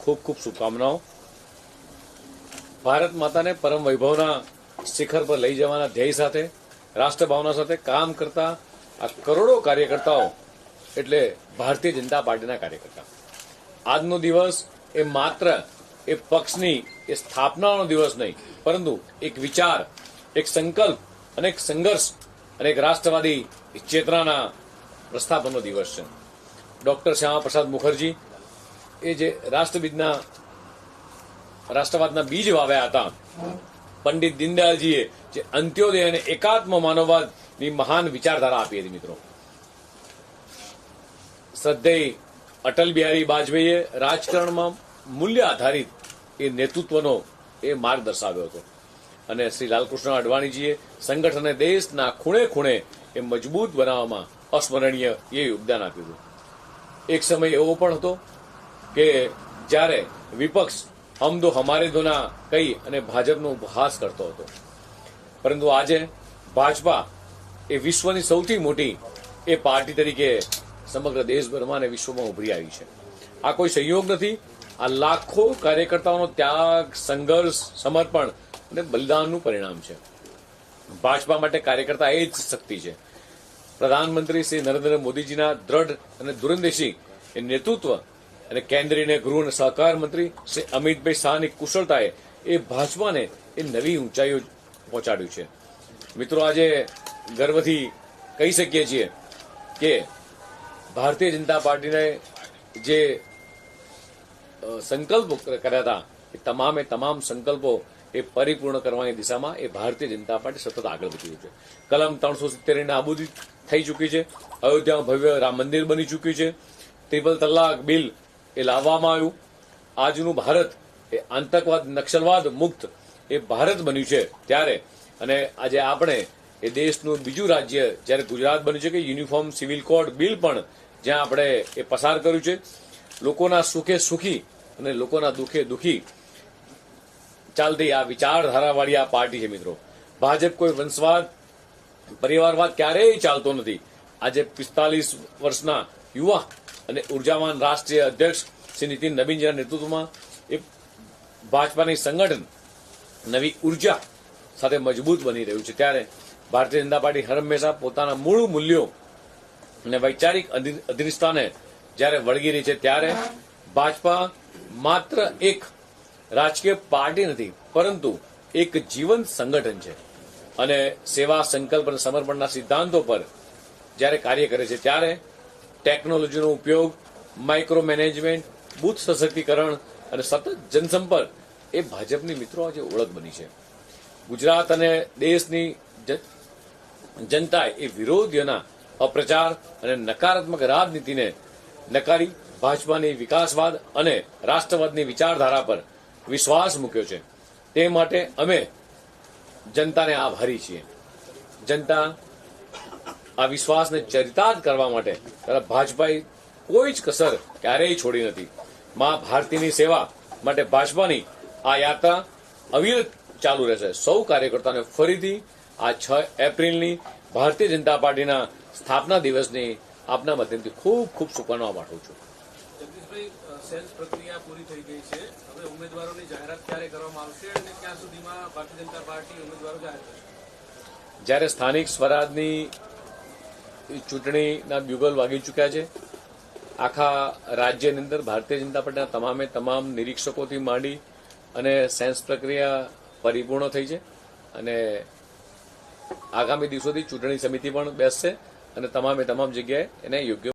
ખૂબ ખૂબ શુભકામનાઓ। ભારત માતાને પરમ વૈભવના શિખર પર લઈ જવાના ધ્યેય સાથે રાષ્ટ્રભાવના સાથે કામ કરતા આ કરોડો કાર્યકર્તાઓ એટલે ભારતીય જનતા પાર્ટીના કાર્યકર્તા। આજનો દિવસ એ માત્ર એ પક્ષની એ સ્થાપનાનો દિવસ નહીં, પરંતુ એક વિચાર, એક સંકલ્પ અને એક સંઘર્ષ અને એક રાષ્ટ્રવાદી ચેતનાના પ્રસ્થાપનનો દિવસ છે। ડોક્ટર શ્યામા પ્રસાદ મુખર્જી એ જે રાષ્ટ્રવાદના બીજ વાવ્યા હતા, પંડિત દીનદયાળજીએ જે અંત્યોદય અને એકાત્મ માનવવાદની મહાન વિચારધારા આપી હતી મિત્રો, શ્રદ્ધેય અટલ બિહારી વાજપેયીએ રાજકારણમાં મૂલ્ય આધારિત એ નેતૃત્વનો એ માર્ગ દર્શાવ્યો હતો અને શ્રી લાલકૃષ્ણ અડવાણીજીએ સંગઠનને દેશના ખૂણે ખૂણે એ મજબૂત બનાવવામાં અસ્મરણીય એ યોગદાન આપ્યું હતું। એક સમય એવો પણ હતો કે જ્યારે વિપક્ષ હમ દો હમારે દોના કહી અને ભાજપનો ઉપહાસ કરતો હતો, પરંતુ આજે ભાજપા એ વિશ્વની સૌથી મોટી એ પાર્ટી તરીકે સમગ્ર દેશભરમાં અને વિશ્વમાં ઉભરી આવી છે। આ કોઈ સંયોગ નથી, આ લાખો કાર્યકર્તાઓનો ત્યાગ, સંઘર્ષ, સમર્પણ અને બલિદાનનું પરિણામ છે। ભાજપા માટે કાર્યકર્તા એ જ શક્તિ છે। પ્રધાનમંત્રી શ્રી નરેન્દ્ર મોદીજીના દ્રઢ અને દૂરંદેશી એ નેતૃત્વ અને કેન્દ્રીય ગૃહ અને સહકાર મંત્રી શ્રી અમિતભાઈ શાહની કુશળતાએ એ ભાજપાને એ નવી ઊંચાઈઓ પહોંચાડ્યું છે। મિત્રો, આજે ગર્વથી કહી શકીએ છીએ કે ભારતીય જનતા પાર્ટીને જે સંકલ્પો કર્યા હતા એ તમામ સંકલ્પો એ પરિપૂર્ણ કરવાની દિશામાં એ ભારતીય જનતા પાર્ટી સતત આગળ વધી રહ્યું છે। કલમ 370 નાબૂદી થઈ ચૂકી છે, અયોધ્યામાં ભવ્ય રામ મંદિર બની ચૂક્યું છે, ટ્રિપલ તલાક બિલ એ લાવવામાં આવ્યું। આજનું ભારત એ આતંકવાદ, નક્સલવાદ મુક્ત એ ભારત બન્યું છે ત્યારે, અને આજે આપણે એ દેશનું બીજું રાજ્ય જ્યારે ગુજરાત બન્યું છે કે યુનિફોર્મ સિવિલ કોડ બિલ પણ જ્યાં આપણે એ પસાર કર્યું છે। લોકોના સુખે સુખી અને લોકોના દુઃખે દુઃખી ચાલતી આ વિચારધારાવાળી આ પાર્ટી છે મિત્રો। ભાજપ કોઈ વંશવાદ, પરિવારવાદ ક્યારેય ચાલતો નથી। આજે 45 વર્ષના યુવા અને ઉર્જાવાન રાષ્ટ્રીય અધ્યક્ષ શ્રી નીતિન નવીનજીના નેતૃત્વમાં એ ભાજપાની સંગઠન નવી ઉર્જા સાથે મજબૂત બની રહ્યું છે ત્યારે ભારતીય જનતા પાર્ટી હંમેશા પોતાના મૂળ મૂલ્યો અને વૈચારિક અધિષ્ઠાને જ્યારે વળગી રહી છે ત્યારે ભાજપા માત્ર એક રાજકીય પાર્ટી નથી, પરંતુ એક જીવંત સંગઠન છે અને સેવા, સંકલ્પ અને સમર્પણના સિદ્ધાંતો પર જ્યારે કાર્ય કરે છે ત્યારે ટેકનોલોજીનો ઉપયોગ, માઇક્રો મેનેજમેન્ટ, બૂથ સશક્તિકરણ અને સતત જનસંપર્ક એ ભાજપની મિત્રો આજે ઓળખ બની છે। ગુજરાત અને દેશની જનતાએ એ વિરોધીઓના અપ્રચાર અને નકારાત્મક રાજનીતિને નકારી ભાજપાની વિકાસવાદ અને રાષ્ટ્રવાદની વિચારધારા પર વિશ્વાસ મૂક્યો છે। તે માટે અમે જનતાને આભારી છીએ। જનતા આ વિશ્વાસને ચરિતાર્થ કરવા માટે ભાજપાએ કોઈ જ કસર ક્યારેય છોડી નથી। મા ભારતીની સેવા માટે ભાજપાની આ યાત્રા અવિરત ચાલુ રહેશે। સૌ કાર્યકર્તાઓને ફરીથી આ 6 એપ્રિલની ભારતીય જનતા પાર્ટીના સ્થાપના દિવસની આપના માધ્યમથી ખૂબ ખૂબ શુભકામનાઓ પાઠવું છું। જગદીશભાઈ, સેન્સ પ્રક્રિયા પૂરી થઈ ગઈ છે, હવે ઉમેદવારોની જાહેરાત ક્યારે કરવામાં આવશે અને ક્યાં સુધીમાં ભારતીય જનતા પાર્ટી ઉમેદવારો જાહેર કરશે? જ્યારે સ્થાનિક સ્વરાજની ચૂંટણીના બ્યુગલ વાગી ચૂક્યા છે, આખા રાજ્યની અંદર ભારતીય જનતા પાર્ટીના તમામ નિરીક્ષકોથી માંડી અને સેન્સ પ્રક્રિયા પરિપૂર્ણ થઈ છે અને આગામી દિવસોથી ચૂંટણી સમિતિ પણ બેસશે અને તમામ જગ્યાએ એને યોગ્ય